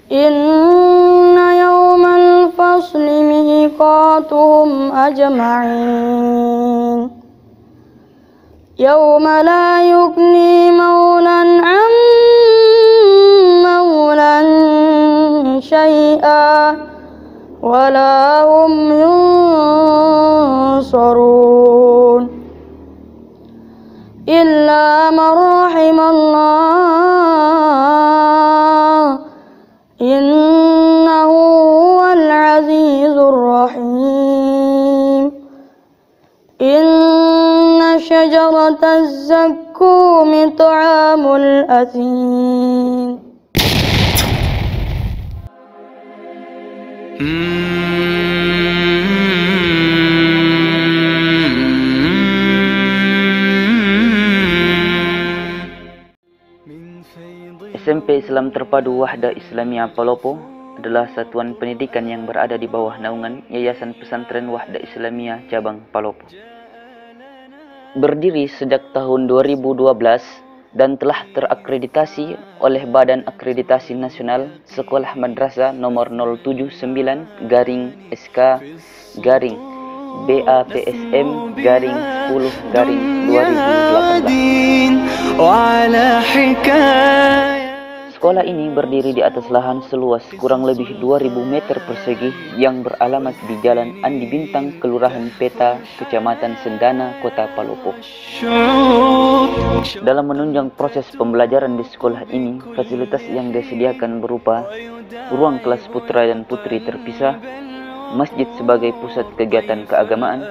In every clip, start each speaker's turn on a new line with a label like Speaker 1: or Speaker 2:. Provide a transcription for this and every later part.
Speaker 1: إن يوم الفصل ميقاتهم أجمعين يوم لا يغني مولا عن مولا شيئا ولا هم ينصرون إلا من رحم الله إنه هو العزيز الرحيم إن شجرة الزقوم طعام الأثيم.
Speaker 2: SMP Islam Terpadu Wahda Islamiyah Palopo adalah satuan pendidikan yang berada di bawah naungan Yayasan Pesantren Wahda Islamiyah Cabang Palopo. Berdiri sejak tahun 2012 dan telah terakreditasi oleh Badan Akreditasi Nasional Sekolah Madrasah nomor 077-BAPSM-10-2018. Sekolah ini berdiri di atas lahan seluas kurang lebih 2000 meter persegi yang beralamat di Jalan Andi Bintang, Kelurahan Peta, Kecamatan Sendana, Kota Palopo. Dalam menunjang proses pembelajaran di sekolah ini, fasilitas yang disediakan berupa ruang kelas putra dan putri terpisah, masjid sebagai pusat kegiatan keagamaan,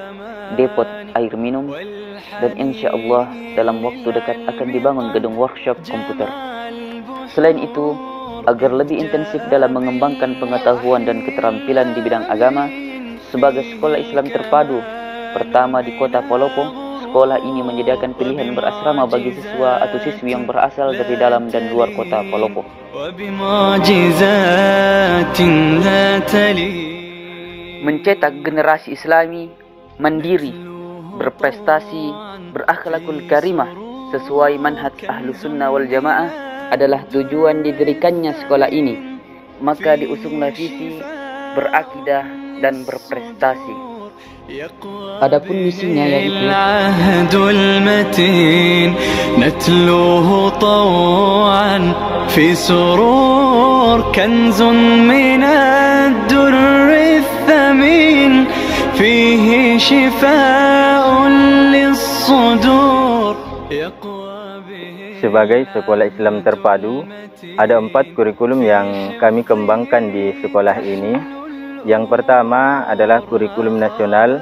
Speaker 2: depot air minum, dan insya Allah dalam waktu dekat akan dibangun gedung workshop komputer. Selain itu, agar lebih intensif dalam mengembangkan pengetahuan dan keterampilan di bidang agama, sebagai sekolah Islam terpadu pertama di Kota Palopo, sekolah ini menyediakan pilihan berasrama bagi siswa atau siswi yang berasal dari dalam dan luar Kota Palopo. Mencetak generasi Islami mandiri, berprestasi, berakhlakul karimah sesuai manhaj Ahlus Sunnah wal Jamaah adalah tujuan didirikannya sekolah ini. Maka diusunglah visi berakidah dan berprestasi. Adapun misinya yaitu
Speaker 3: sebagai sekolah Islam terpadu, ada 4 kurikulum yang kami kembangkan di sekolah ini. Yang pertama adalah kurikulum nasional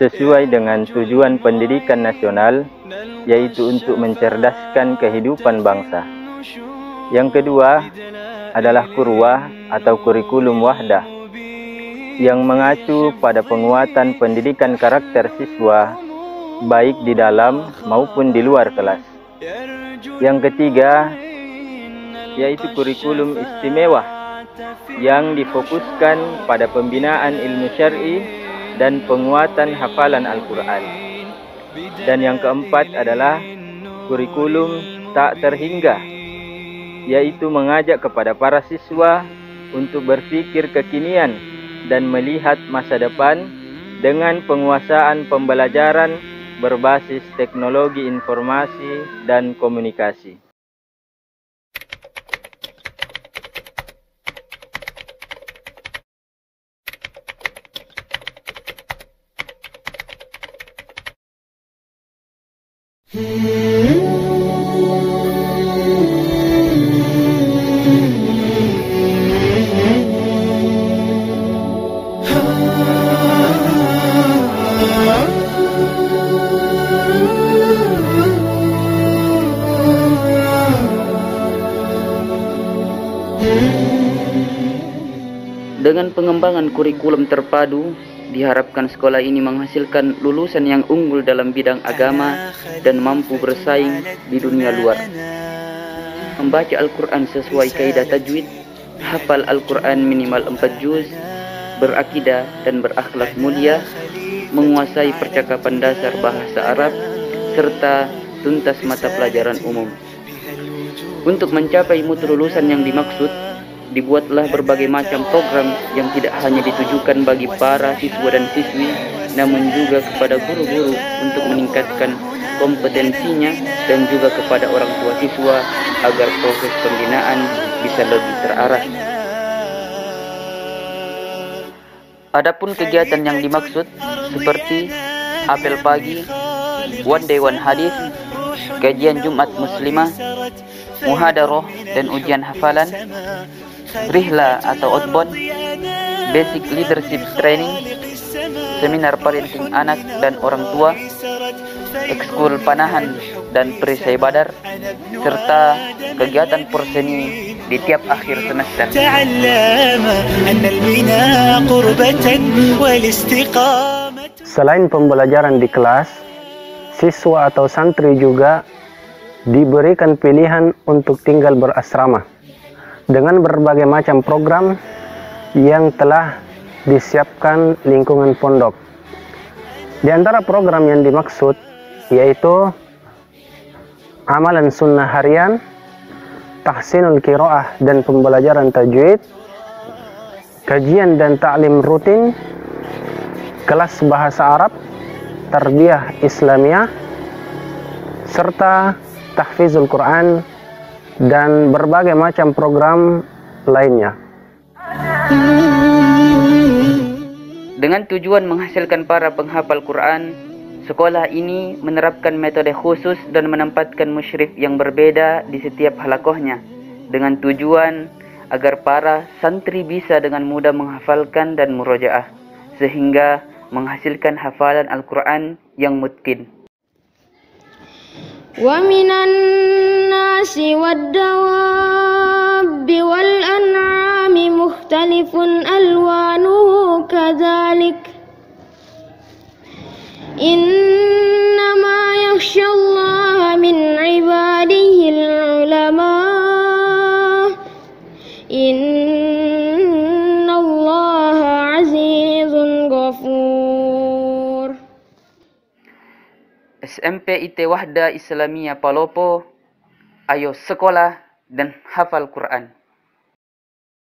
Speaker 3: sesuai dengan tujuan pendidikan nasional, yaitu untuk mencerdaskan kehidupan bangsa. Yang kedua adalah kurwah atau kurikulum wahdah yang mengacu pada penguatan pendidikan karakter siswa baik di dalam maupun di luar kelas. Yang ketiga yaitu kurikulum istimewa yang difokuskan pada pembinaan ilmu syar'i dan penguatan hafalan Al-Quran. Dan yang keempat adalah kurikulum tak terhingga, yaitu mengajak kepada para siswa untuk berpikir kekinian dan melihat masa depan dengan penguasaan pembelajaran berbasis teknologi informasi dan komunikasi.
Speaker 2: Dengan pengembangan kurikulum terpadu, diharapkan sekolah ini menghasilkan lulusan yang unggul dalam bidang agama dan mampu bersaing di dunia luar. Membaca Al-Quran sesuai kaidah tajwid, hafal Al-Quran minimal 4 juz, berakidah dan berakhlak mulia, menguasai percakapan dasar bahasa Arab, serta tuntas mata pelajaran umum. Untuk mencapai mutu lulusan yang dimaksud, dibuatlah berbagai macam program yang tidak hanya ditujukan bagi para siswa dan siswi, namun juga kepada guru-guru untuk meningkatkan kompetensinya dan juga kepada orang tua siswa agar proses pembinaan bisa lebih terarah. Adapun kegiatan yang dimaksud seperti apel pagi, one day one hadis, kajian Jumat Muslimah, muhadaroh dan ujian hafalan, rihla atau outbound, basic leadership training, seminar parenting anak dan orang tua, ekskul panahan dan perisai badar, serta kegiatan porseni di tiap akhir semester.
Speaker 4: Selain pembelajaran di kelas, siswa atau santri juga diberikan pilihan untuk tinggal berasrama dengan berbagai macam program yang telah disiapkan lingkungan pondok. Di antara program yang dimaksud yaitu amalan sunnah harian, tahsinul qiraah dan pembelajaran tajwid, kajian dan ta'lim rutin, kelas bahasa Arab, tarbiyah Islamiyah, serta tahfizul Quran dan berbagai macam program lainnya.
Speaker 2: Dengan tujuan menghasilkan para penghafal Quran, sekolah ini menerapkan metode khusus dan menempatkan musyrif yang berbeda di setiap halakohnya, dengan tujuan agar para santri bisa dengan mudah menghafalkan dan murojaah, sehingga menghasilkan hafalan Al-Quran yang mutqin.
Speaker 1: ومن الناس والدواب والأنعام مختلف ألوانه كذلك إنما يخشى الله من عباده العلماء إن الله عزيز غفور.
Speaker 2: SMP IT Wahda Islamiyah Palopo, ayo sekolah dan hafal Quran.